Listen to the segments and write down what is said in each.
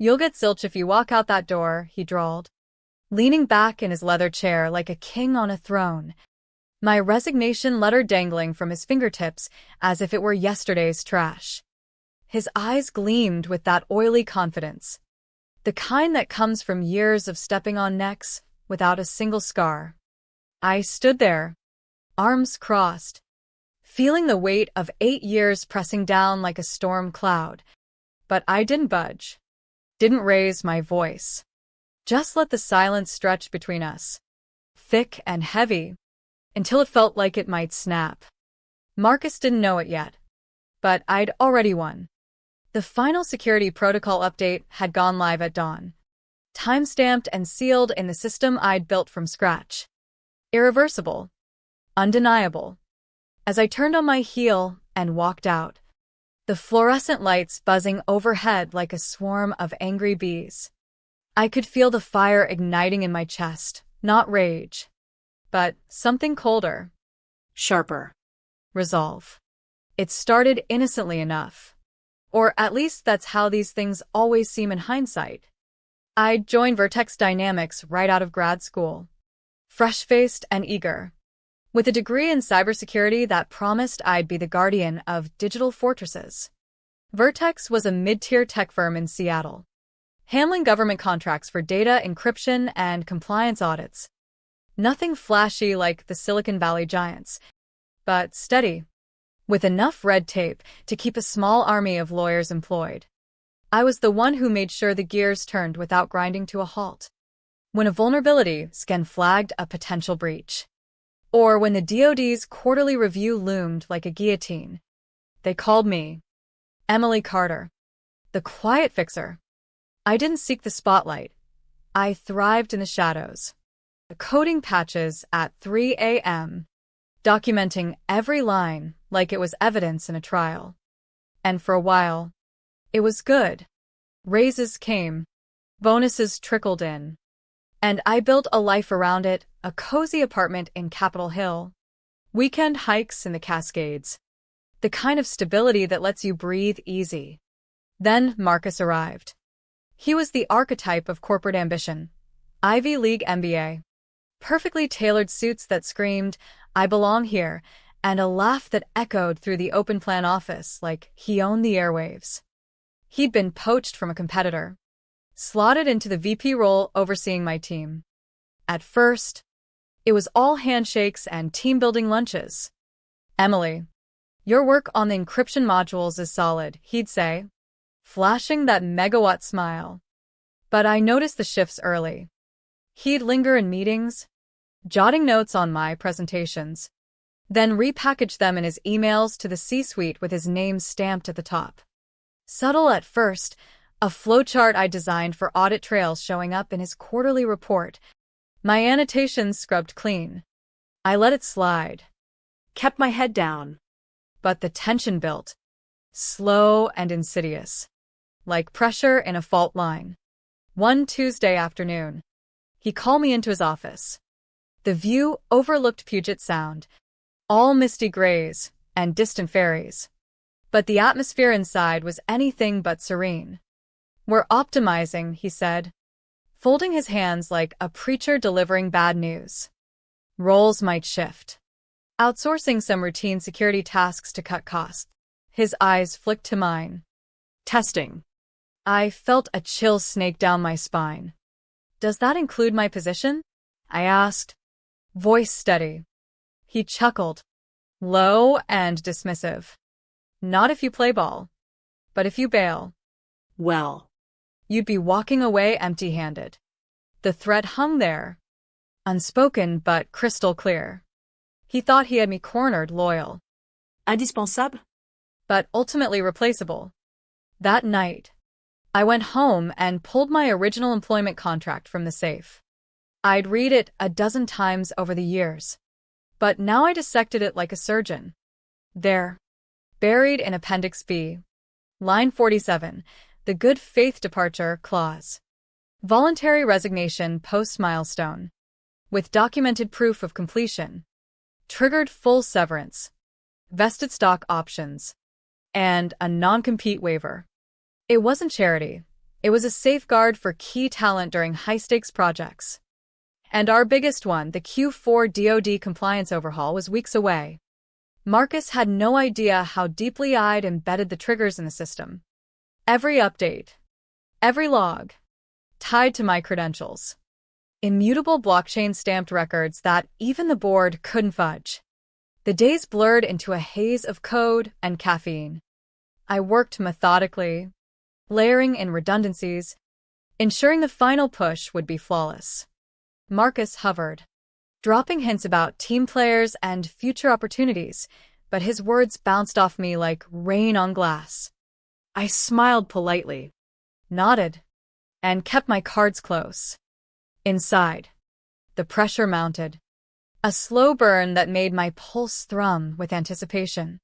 You'll get zilch if you walk out that door, he drawled, leaning back in his leather chair like a king on a throne, my resignation letter dangling from his fingertips as if it were yesterday's trash. His eyes gleamed with that oily confidence, the kind that comes from years of stepping on necks without a single scar. I stood there, arms crossed, feeling the weight of 8 years pressing down like a storm cloud. But I didn't budge, didn't raise my voice. Just let the silence stretch between us, thick and heavy, until it felt like it might snap. Marcus didn't know it yet, but I'd already won. The final security protocol update had gone live at dawn, time-stamped and sealed in the system I'd built from scratch. Irreversible. Undeniable. As I turned on my heel and walked out, the fluorescent lights buzzing overhead like a swarm of angry bees, I could feel the fire igniting in my chest, not rage, but something colder. Sharper. Resolve. It started innocently enough. Or at least that's how these things always seem in hindsight. I'd joined Vertex Dynamics right out of grad school, fresh-faced and eager, with a degree in cybersecurity that promised I'd be the guardian of digital fortresses. Vertex was a mid-tier tech firm in Seattle, handling government contracts for data encryption and compliance audits. Nothing flashy like the Silicon Valley giants, but steady, with enough red tape to keep a small army of lawyers employed. I was the one who made sure the gears turned without grinding to a halt. When a vulnerability scan flagged a potential breach, or when the DoD's quarterly review loomed like a guillotine, they called me Emily Carter, the quiet fixer. I didn't seek the spotlight. I thrived in the shadows, coding patches at 3 a.m., documenting every line like it was evidence in a trial. And for a while, it was good. Raises came, bonuses trickled in, and I built a life around it, a cozy apartment in Capitol Hill, weekend hikes in the Cascades, the kind of stability that lets you breathe easy. Then Marcus arrived. He was the archetype of corporate ambition. Ivy League MBA, perfectly tailored suits that screamed, "I belong here," and a laugh that echoed through the open-plan office like he owned the airwaves. He'd been poached from a competitor, slotted into the VP role overseeing my team. At first, it was all handshakes and team-building lunches. "Emily, your work on the encryption modules is solid," he'd say, flashing that megawatt smile. But I noticed the shifts early. He'd linger in meetings, jotting notes on my presentations, then repackage them in his emails to the C-suite with his name stamped at the top. Subtle at first, a flowchart I designed for audit trails showing up in his quarterly report, my annotations scrubbed clean. I let it slide, Kept my head down. but the tension built, slow and insidious, like pressure in a fault line. One Tuesday afternoon, he called me into his office. The view overlooked Puget Sound, all misty grays and distant ferries. But the atmosphere inside was anything but serene. "We're optimizing," he said, folding his hands like a preacher delivering bad news. "Roles might shift. Outsourcing some routine security tasks to cut costs." His eyes flicked to mine. Testing. I felt a chill snake down my spine. "Does that include my position?" I asked, voice steady. He chuckled, low and dismissive. "Not if you play ball. But if you bail, Well. you'd be walking away empty-handed." The threat hung there, unspoken but crystal clear. He thought he had me cornered, loyal, Indispensable? but ultimately replaceable. That night, I went home and pulled my original employment contract from the safe. I'd read it a dozen times over the years, but now I dissected it like a surgeon. There, buried in Appendix B, line 47, the good faith departure clause. Voluntary resignation post-milestone, with documented proof of completion. Triggered full severance, vested stock options, and a non-compete waiver. It wasn't charity. It was a safeguard for key talent during high-stakes projects. And our biggest one, the Q4 DoD compliance overhaul, was weeks away. Marcus had no idea how deeply I'd embedded the triggers in the system. Every update, every log, tied to my credentials. Immutable blockchain-stamped records that even the board couldn't fudge. The days blurred into a haze of code and caffeine. I worked methodically, layering in redundancies, ensuring the final push would be flawless. Marcus hovered, dropping hints about team players and future opportunities, but his words bounced off me like rain on glass. I smiled politely, nodded, and kept my cards close. Inside, the pressure mounted, a slow burn that made my pulse thrum with anticipation.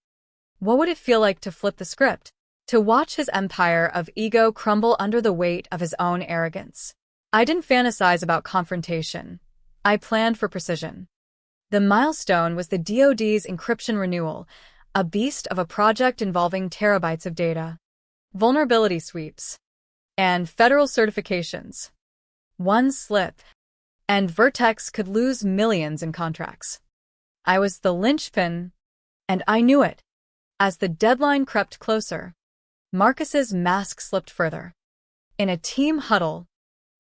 What would it feel like to flip the script, to watch his empire of ego crumble under the weight of his own arrogance? I didn't fantasize about confrontation. I planned for precision. The milestone was the DoD's encryption renewal, a beast of a project involving terabytes of data, vulnerability sweeps, and federal certifications. One slip, and Vertex could lose millions in contracts. I was the linchpin, and I knew it. As the deadline crept closer, Marcus's mask slipped further. In a team huddle,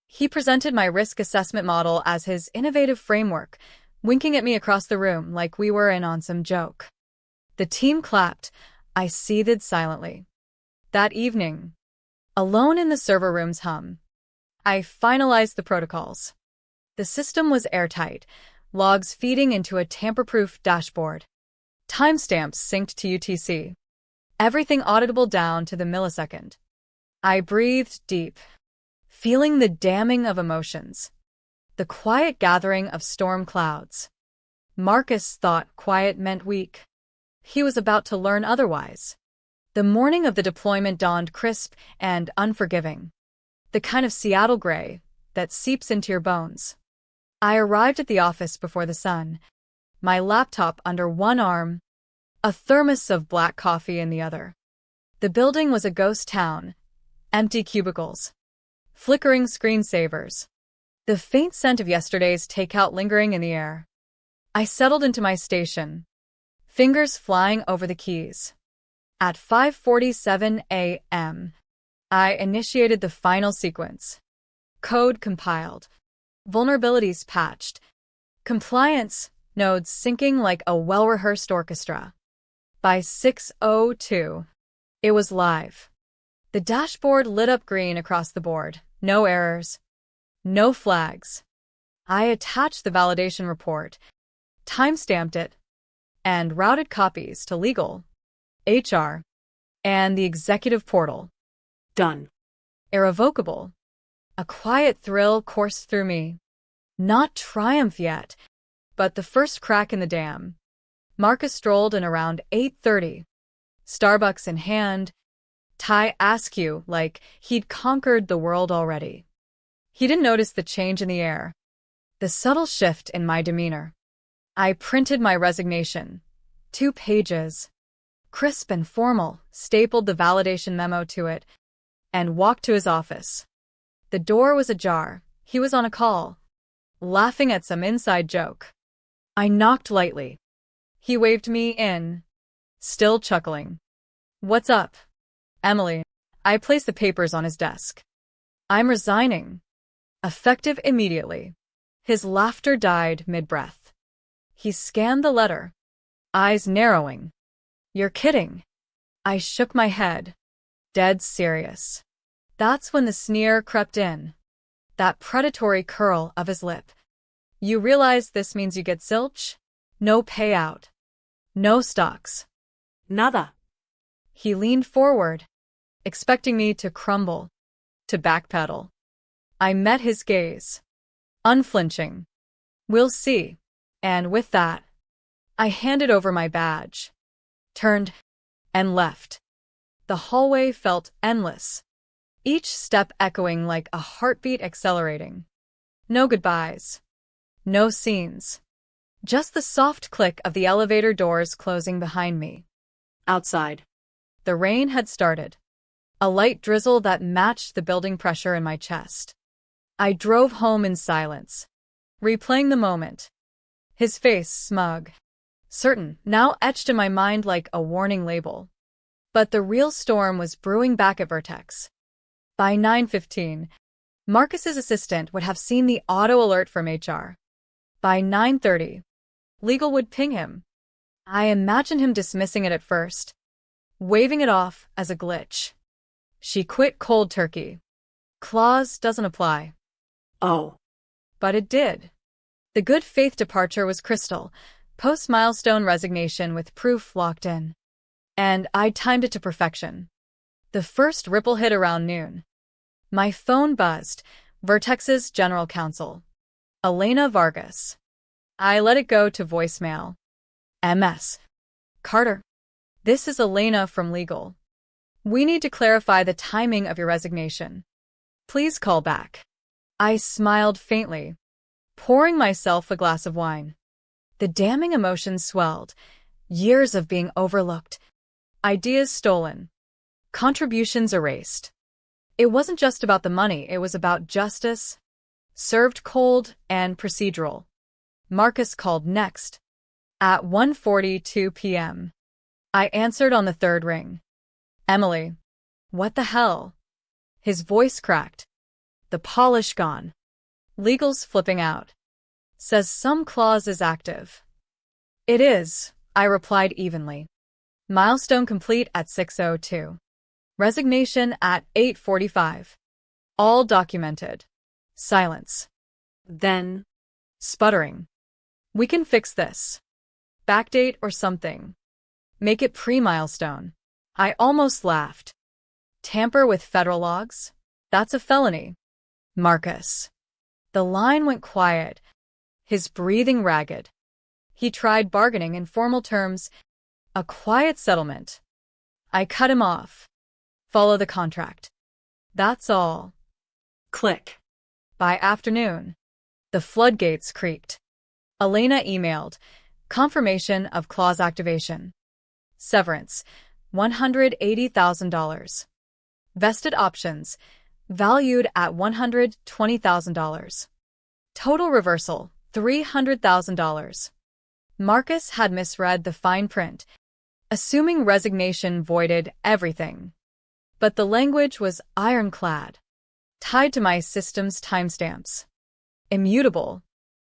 he presented my risk assessment model as his innovative framework, winking at me across the room like we were in on some joke. The team clapped. I seethed silently. That evening, alone in the server room's hum, I finalized the protocols. The system was airtight, logs feeding into a tamper-proof dashboard. Timestamps synced to UTC. Everything auditable down to the millisecond. I breathed deep, feeling the damming of emotions. The quiet gathering of storm clouds. Marcus thought quiet meant weak. He was about to learn otherwise. The morning of the deployment dawned crisp and unforgiving. The kind of Seattle gray that seeps into your bones. I arrived at the office before the sun, my laptop under one arm, a thermos of black coffee in the other. The building was a ghost town, empty cubicles, flickering screensavers, the faint scent of yesterday's takeout lingering in the air. I settled into my station, fingers flying over the keys. At 5:47 a.m., I initiated the final sequence. Code compiled. Vulnerabilities patched. Compliance nodes syncing like a well-rehearsed orchestra. By 6:02, it was live. The dashboard lit up green across the board. No errors. No flags. I attached the validation report, timestamped it, and routed copies to legal, HR, and the executive portal. Done. Irrevocable. A quiet thrill coursed through me. Not triumph yet, but the first crack in the dam. Marcus strolled in around 8:30, Starbucks in hand, Thai askew like he'd conquered the world already. He didn't notice the change in the air, the subtle shift in my demeanor. I printed my resignation. 2 pages. Crisp and formal, stapled the validation memo to it, and walked to his office. The door was ajar. He was on a call, laughing at some inside joke. I knocked lightly. He waved me in, still chuckling. "What's up, Emily?" I placed the papers on his desk. "I'm resigning. Effective immediately." His laughter died mid-breath. He scanned the letter, eyes narrowing. "You're kidding." I shook my head, dead serious. That's when the sneer crept in, that predatory curl of his lip. "You realize this means you get zilch? No payout. No stocks." Nada. He leaned forward, expecting me to crumble, to backpedal. I met his gaze, unflinching. "We'll see." And with that, I handed over my badge, turned, and left. The hallway felt endless, each step echoing like a heartbeat accelerating. No goodbyes. No scenes. Just the soft click of the elevator doors closing behind me. Outside. The rain had started, a light drizzle that matched the building pressure in my chest. I drove home in silence, replaying the moment. His face smug, certain, now etched in my mind like a warning label. But the real storm was brewing back at Vertex. By 9:15, Marcus's assistant would have seen the auto alert from HR. By 9:30, legal would ping him. I imagined him dismissing it at first, waving it off as a glitch. She quit cold turkey. Clause doesn't apply. Oh. But it did. The good faith departure was crystal, post-milestone resignation with proof locked in. And I timed it to perfection. The first ripple hit around noon. My phone buzzed. Vertex's general counsel, Elena Vargas. I let it go to voicemail. MS. Carter. This is Elena from legal. We need to clarify the timing of your resignation. Please call back. I smiled faintly, pouring myself a glass of wine. The damning emotions swelled. Years of being overlooked. Ideas stolen. Contributions erased. It wasn't just about the money, it was about justice. Served cold and procedural. Marcus called next. At 1:42 p.m. I answered on the third ring. Emily. What the hell? His voice cracked. The polish gone. Legal's flipping out. Says some clause is active. It is, I replied evenly. Milestone complete at 6:02. Resignation at 8:45. All documented. Silence. Then. Sputtering. We can fix this. Backdate or something. Make it pre-milestone. I almost laughed. Tamper with federal logs? That's a felony. Marcus. The line went quiet, his breathing ragged. He tried bargaining in formal terms. A quiet settlement. I cut him off. Follow the contract. That's all. Click. By afternoon, the floodgates creaked. Elena emailed. Confirmation of clause activation. Severance. $180,000. Vested options. Valued at $120,000. Total reversal. $300,000. Marcus had misread the fine print, assuming resignation voided everything. But the language was ironclad, tied to my system's timestamps. Immutable.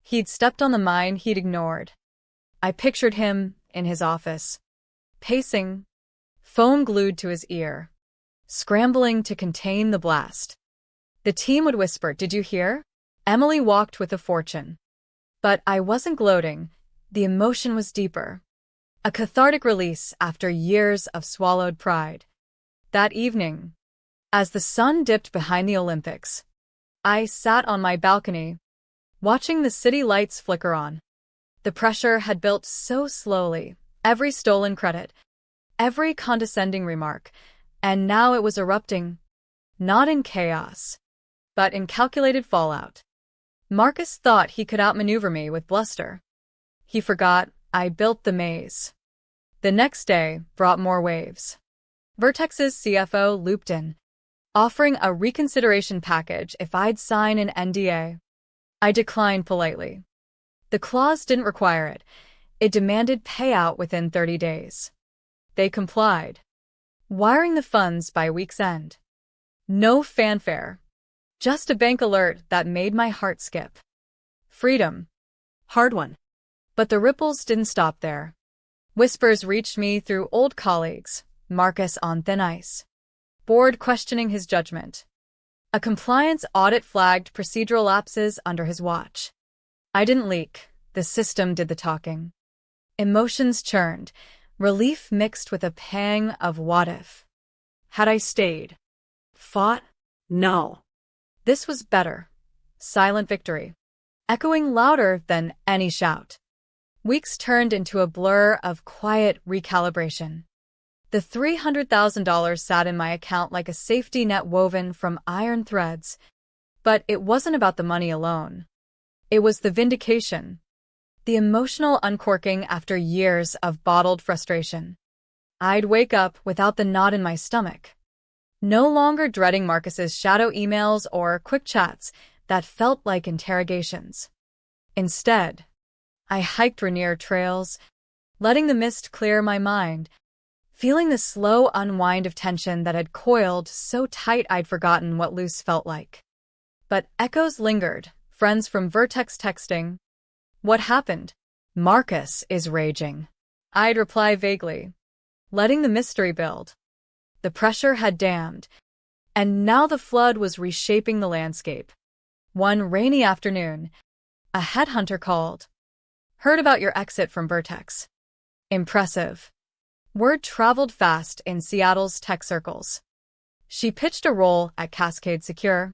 He'd stepped on the mine he'd ignored. I pictured him in his office, pacing, phone glued to his ear, scrambling to contain the blast. The team would whisper, "Did you hear? Emily walked with a fortune." But I wasn't gloating. The emotion was deeper. A cathartic release after years of swallowed pride. That evening, as the sun dipped behind the Olympics, I sat on my balcony, watching the city lights flicker on. The pressure had built so slowly, every stolen credit, every condescending remark, and now it was erupting, not in chaos, but in calculated fallout. Marcus thought he could outmaneuver me with bluster. He forgot I built the maze. The next day brought more waves. Vertex's CFO looped in, offering a reconsideration package if I'd sign an NDA. I declined politely. The clause didn't require it. It demanded payout within 30 days. They complied, wiring the funds by week's end. No fanfare. Just a bank alert that made my heart skip. Freedom. Hard one. But the ripples didn't stop there. Whispers reached me through old colleagues, Marcus on thin ice. Board questioning his judgment. A compliance audit flagged procedural lapses under his watch. I didn't leak. The system did the talking. Emotions churned, relief mixed with a pang of what if. Had I stayed? Fought? No. This was better. Silent victory. Echoing louder than any shout. Weeks turned into a blur of quiet recalibration. The $300,000 sat in my account like a safety net woven from iron threads. But it wasn't about the money alone. It was the vindication. The emotional uncorking after years of bottled frustration. I'd wake up without the knot in my stomach. no longer dreading Marcus's shadow emails or quick chats that felt like interrogations. Instead, I hiked Rainier trails, letting the mist clear my mind, feeling the slow unwind of tension that had coiled so tight I'd forgotten what loose felt like. But echoes lingered, friends from Vertex texting. "What happened?" "Marcus is raging." I'd reply vaguely, letting the mystery build. The pressure had dammed, and now the flood was reshaping the landscape. One rainy afternoon, a headhunter called. "Heard about your exit from Vertex." Impressive. Word traveled fast in Seattle's tech circles. She pitched a role at Cascade Secure,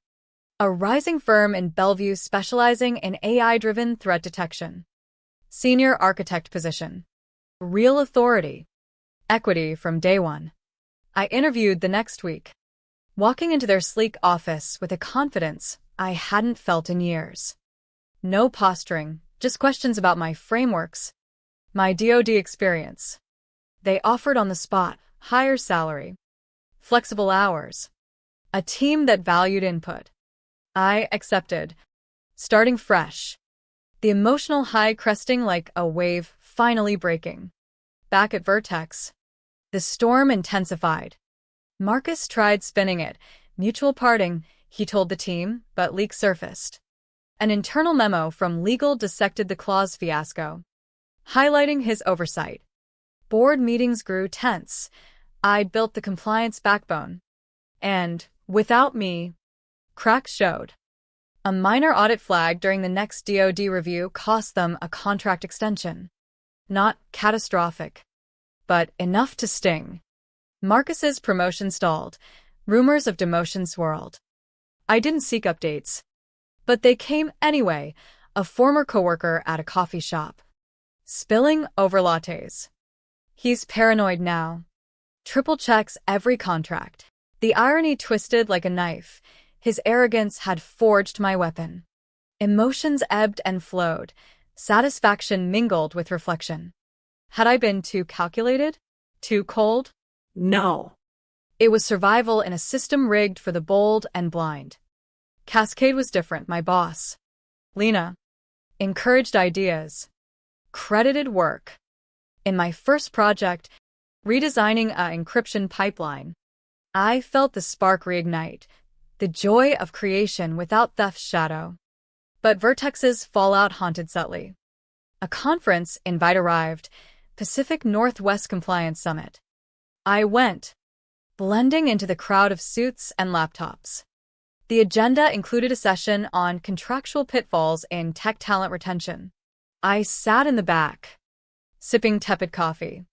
a rising firm in Bellevue specializing in AI-driven threat detection. Senior architect position. Real authority. Equity from day one. I interviewed the next week, walking into their sleek office with a confidence I hadn't felt in years. No posturing, just questions about my frameworks, my DoD experience. They offered on the spot, higher salary, flexible hours, a team that valued input. I accepted, starting fresh, the emotional high cresting like a wave finally breaking. Back at Vertex, the storm intensified. Marcus tried spinning it, mutual parting, he told the team, but leaks surfaced. An internal memo from legal dissected the clause fiasco, highlighting his oversight. Board meetings grew tense. I'd built the compliance backbone. And, without me, cracks showed. A minor audit flag during the next DoD review cost them a contract extension. Not catastrophic, but enough to sting. Marcus's promotion stalled. Rumors of demotion swirled. I didn't seek updates, but they came anyway, a former coworker at a coffee shop. Spilling over lattes. He's paranoid now. Triple checks every contract. The irony twisted like a knife. His arrogance had forged my weapon. Emotions ebbed and flowed. Satisfaction mingled with reflection. Had I been too calculated? Too cold? No. It was survival in a system rigged for the bold and blind. Cascade was different, my boss. Lena. Encouraged ideas. Credited work. In my first project, redesigning an encryption pipeline, I felt the spark reignite, the joy of creation without theft's shadow. But Vertex's fallout haunted subtly. A conference invite arrived, Pacific Northwest Compliance Summit. I went, blending into the crowd of suits and laptops. The agenda included a session on contractual pitfalls in tech talent retention. I sat in the back, sipping tepid coffee,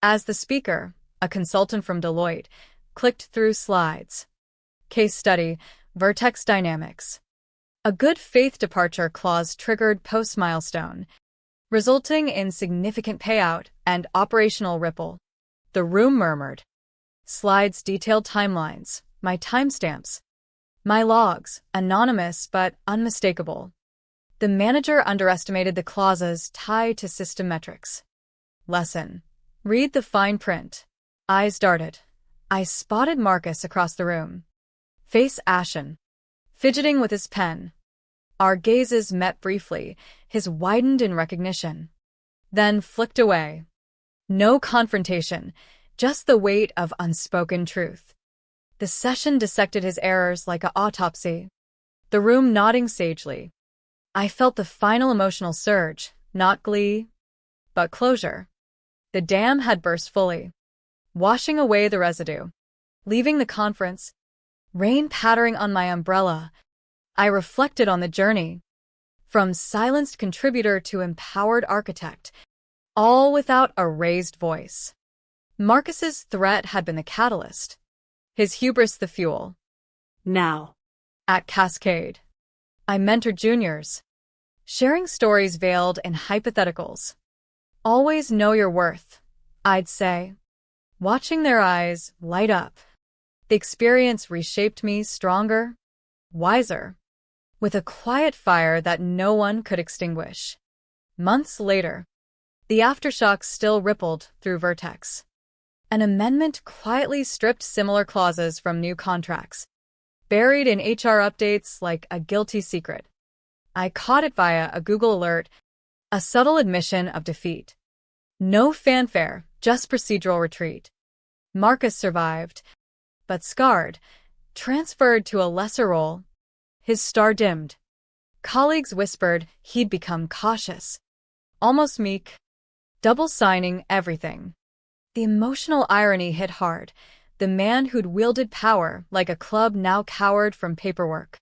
as the speaker, a consultant from Deloitte, clicked through slides. Case study, Vertex Dynamics. A good faith departure clause triggered post-milestone, resulting in significant payout and operational ripple. The room murmured. Slides detailed timelines, my timestamps, my logs, anonymous but unmistakable. The manager underestimated the clause's tie to system metrics. Lesson. Read the fine print. Eyes darted. I spotted Marcus across the room. Face ashen. Fidgeting with his pen. Our gazes met briefly, his widened in recognition. Then flicked away. No confrontation, just the weight of unspoken truth. The session dissected his errors like an autopsy, the room nodding sagely. I felt the final emotional surge, not glee, but closure. The dam had burst fully, washing away the residue. Leaving the conference, rain pattering on my umbrella, I reflected on the journey. From silenced contributor to empowered architect, all without a raised voice. Marcus's threat had been the catalyst, his hubris the fuel. Now. At Cascade, I mentored juniors, sharing stories veiled in hypotheticals. Always know your worth, I'd say, watching their eyes light up. The experience reshaped me stronger, wiser, with a quiet fire that no one could extinguish. Months later, the aftershocks still rippled through Vertex. An amendment quietly stripped similar clauses from new contracts, buried in HR updates like a guilty secret. I caught it via a Google alert, a subtle admission of defeat. No fanfare, just procedural retreat. Marcus survived, but scarred, transferred to a lesser role. His star dimmed. Colleagues whispered he'd become cautious, almost meek, double-signing everything. The emotional irony hit hard. The man who'd wielded power like a club now cowered from paperwork.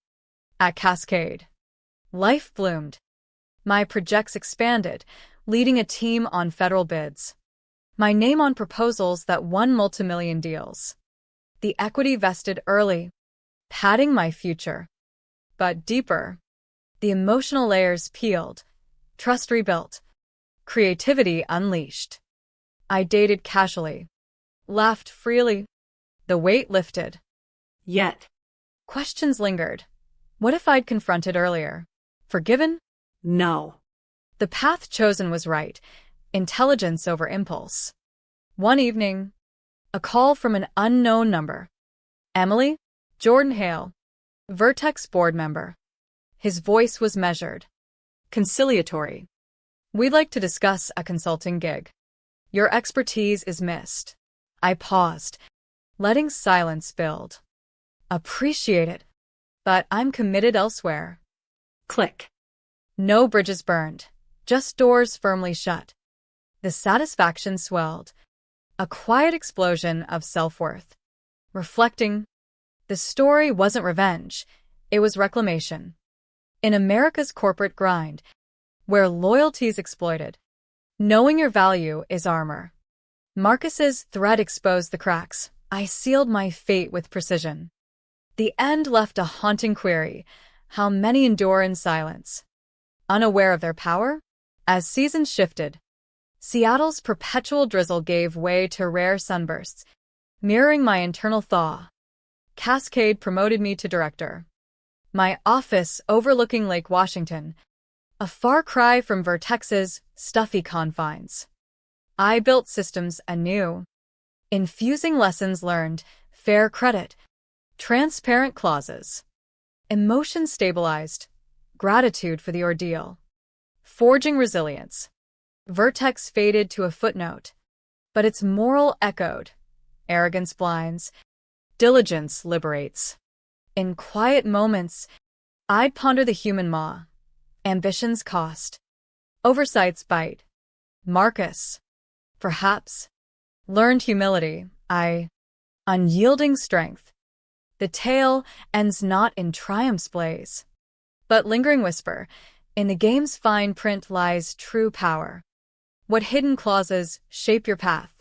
At Cascade, life bloomed. My projects expanded, leading a team on federal bids. My name on proposals that won multimillion deals. The equity vested early, padding my future. But deeper, the emotional layers peeled, trust rebuilt, creativity unleashed. I dated casually, laughed freely. The weight lifted. Yet. Questions lingered. What if I'd confronted earlier? Forgiven? No. The path chosen was right. Intelligence over impulse. One evening, a call from an unknown number. Emily? Jordan Hale, Vertex board member. His voice was measured, conciliatory. We'd like to discuss a consulting gig. Your expertise is missed. I paused, letting silence build. Appreciate it, but I'm committed elsewhere. Click. No bridges burned, just doors firmly shut. The satisfaction swelled, a quiet explosion of self-worth. Reflecting, the story wasn't revenge, it was reclamation. In America's corporate grind, where loyalty's exploited, knowing your value is armor. Marcus's threat exposed the cracks. I sealed my fate with precision. The end left a haunting query. How many endure in silence? Unaware of their power? As seasons shifted, Seattle's perpetual drizzle gave way to rare sunbursts, mirroring my internal thaw. Cascade promoted me to director. My office overlooking Lake Washington, a far cry from Vertex's stuffy confines. I built systems anew, infusing lessons learned, fair credit, transparent clauses. Emotion stabilized, gratitude for the ordeal. Forging resilience. Vertex faded to a footnote, but its moral echoed. Arrogance blinds, diligence liberates. In quiet moments, I'd ponder the human maw, ambition's cost, oversight's bite. Marcus, perhaps, learned humility, unyielding strength. The tale ends not in triumph's blaze, but lingering whisper, in the game's fine print lies true power. What hidden clauses shape your path?